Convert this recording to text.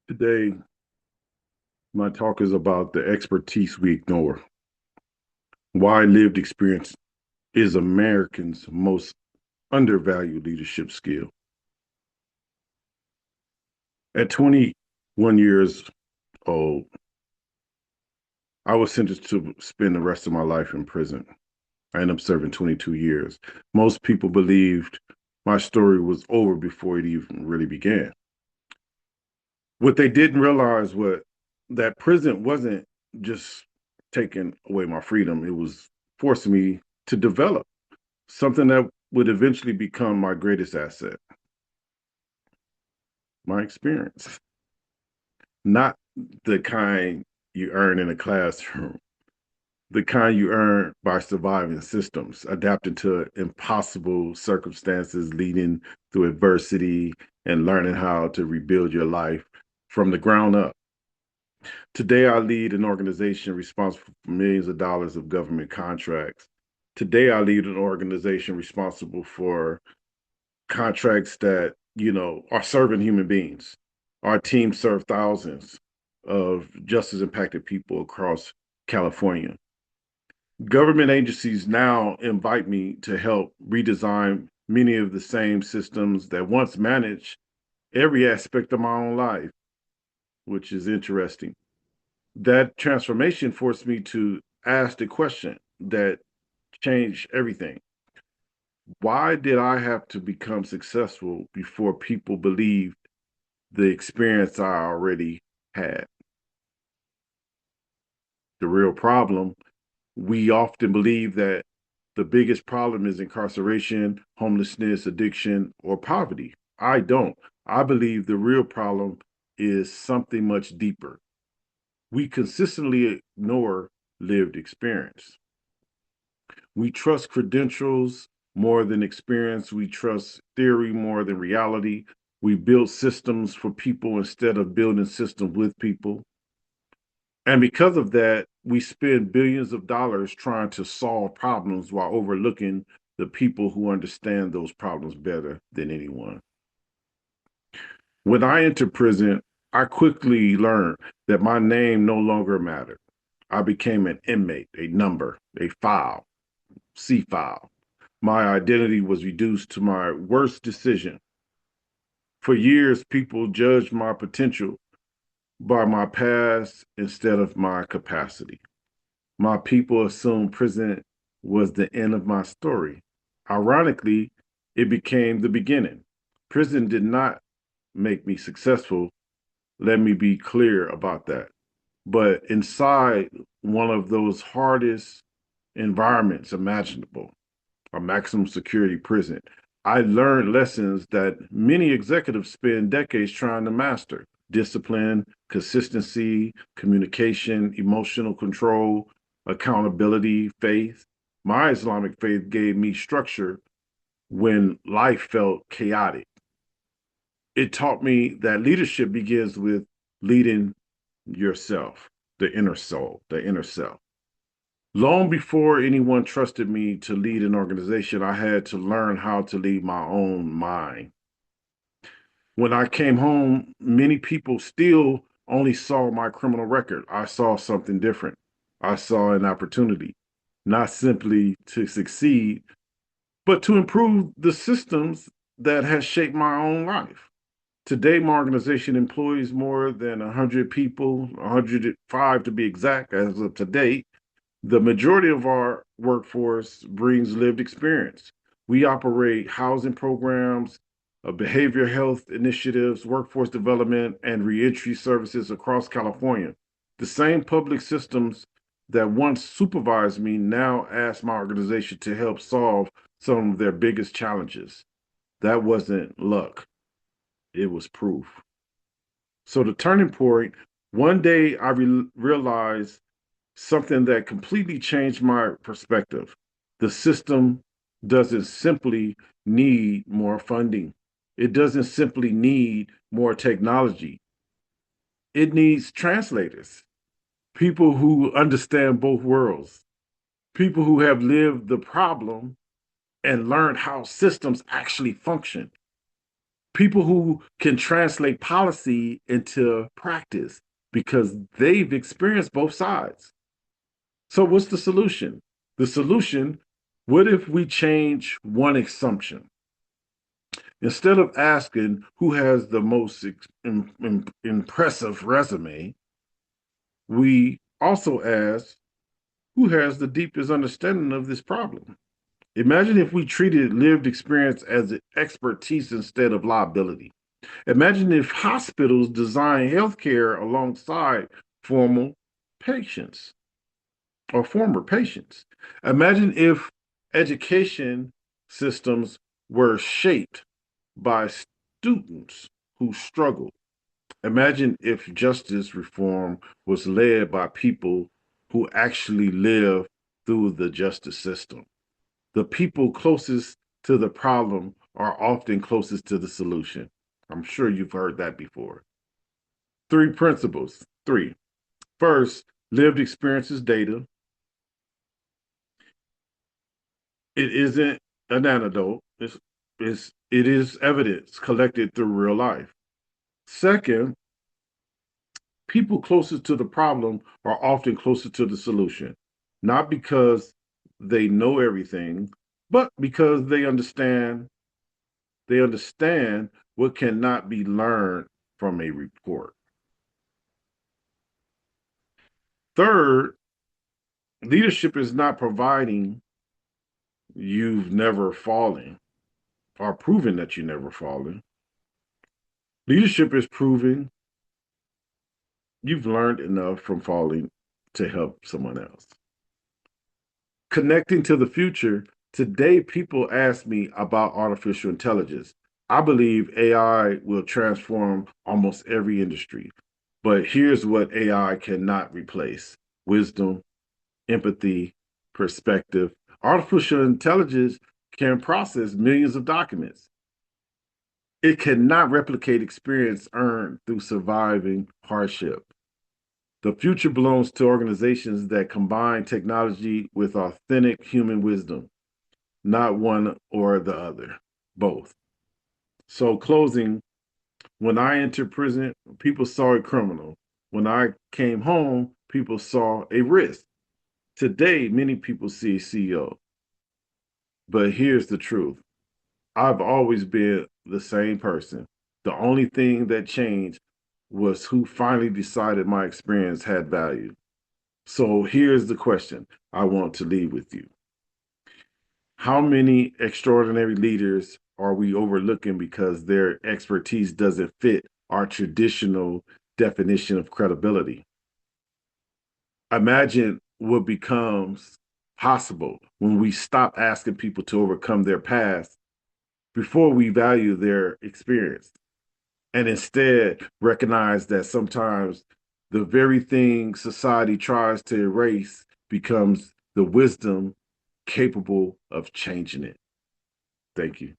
Today, my talk is about the expertise we ignore. Why lived experience is Americans' most undervalued leadership skill. At 21 years old, I was sentenced to spend the rest of my life in prison. I ended up serving 22 years. Most people believed my story was over before it even really began. What they didn't realize was that prison wasn't just taking away my freedom, it was forcing me to develop something that would eventually become my greatest asset, my experience. Not the kind you earn in a classroom, the kind you earn by surviving systems, adapting to impossible circumstances, leading through adversity, and learning how to rebuild your life from the ground up. Today, I lead an organization responsible for millions of dollars of government contracts. Today, I lead an organization responsible for contracts that, are serving human beings. Our team served thousands of justice impacted people across California. Government agencies now invite me to help redesign many of the same systems that once managed every aspect of my own life, which is interesting. That transformation forced me to ask the question that changed everything. Why did I have to become successful before people believed the experience I already had? The real problem, we often believe that the biggest problem is incarceration, homelessness, addiction, or poverty. I don't. I believe the real problem is something much deeper. We consistently ignore lived experience. We trust credentials more than experience. We trust theory more than reality. We build systems for people instead of building systems with people. And because of that, we spend billions of dollars trying to solve problems while overlooking the people who understand those problems better than anyone. When I entered prison, I quickly learned that my name no longer mattered. I became an inmate, a number, a file, C file. My identity was reduced to my worst decision. For years, people judged my potential by my past instead of my capacity. My people assumed prison was the end of my story. Ironically, it became the beginning. Prison did not make me successful. Let me be clear about that. But inside one of those hardest environments imaginable, a maximum security prison, I learned lessons that many executives spend decades trying to master: discipline, consistency, communication, emotional control, accountability, faith. My Islamic faith gave me structure when life felt chaotic. It taught me that leadership begins with leading yourself, the inner soul, the inner self. Long before anyone trusted me to lead an organization, I had to learn how to lead my own mind. When I came home, many people still only saw my criminal record. I saw something different. I saw an opportunity, not simply to succeed, but to improve the systems that has shaped my own life. Today, my organization employs more than 100 people, 105 to be exact, as of today. The majority of our workforce brings lived experience. We operate housing programs, behavioral health initiatives, workforce development, and reentry services across California. The same public systems that once supervised me now ask my organization to help solve some of their biggest challenges. That wasn't luck, it was proof. So, the turning point, one day I realized something that completely changed my perspective. The system doesn't simply need more funding, it doesn't simply need more technology. It needs translators, people who understand both worlds, people who have lived the problem and learned how systems actually function, People who can translate policy into practice because they've experienced both sides. So what's the solution? The solution, what if we change one assumption? Instead of asking who has the most impressive resume, we also ask who has the deepest understanding of this problem. Imagine if we treated lived experience as expertise instead of liability. Imagine if hospitals design healthcare alongside formal patients or former patients. Imagine if education systems were shaped by students who struggled. Imagine if justice reform was led by people who actually live through the justice system. The people closest to the problem are often closest to the solution. I'm sure you've heard that before. Three principles. Three. First, lived experiences data. It isn't an anecdote. It is evidence collected through real life. Second, people closest to the problem are often closer to the solution, not because they know everything, but because they understand what cannot be learned from a report. Third, leadership is not providing you've never fallen or proving that you never fallen. Leadership is proving you've learned enough from falling to help someone else. Connecting to the future, today people ask me about artificial intelligence. I believe AI will transform almost every industry. But here's what AI cannot replace: wisdom, empathy, perspective. Artificial intelligence can process millions of documents. It cannot replicate experience earned through surviving hardship. The future belongs to organizations that combine technology with authentic human wisdom, not one or the other, both. So, closing, when I entered prison, people saw a criminal. When I came home, people saw a risk. Today, many people see a CEO. But here's the truth: I've always been the same person. The only thing that changed was who finally decided my experience had value. So here's the question I want to leave with you: how many extraordinary leaders are we overlooking because their expertise doesn't fit our traditional definition of credibility? Imagine what becomes possible when we stop asking people to overcome their past before we value their experience, and instead recognize that sometimes the very thing society tries to erase becomes the wisdom capable of changing it. Thank you.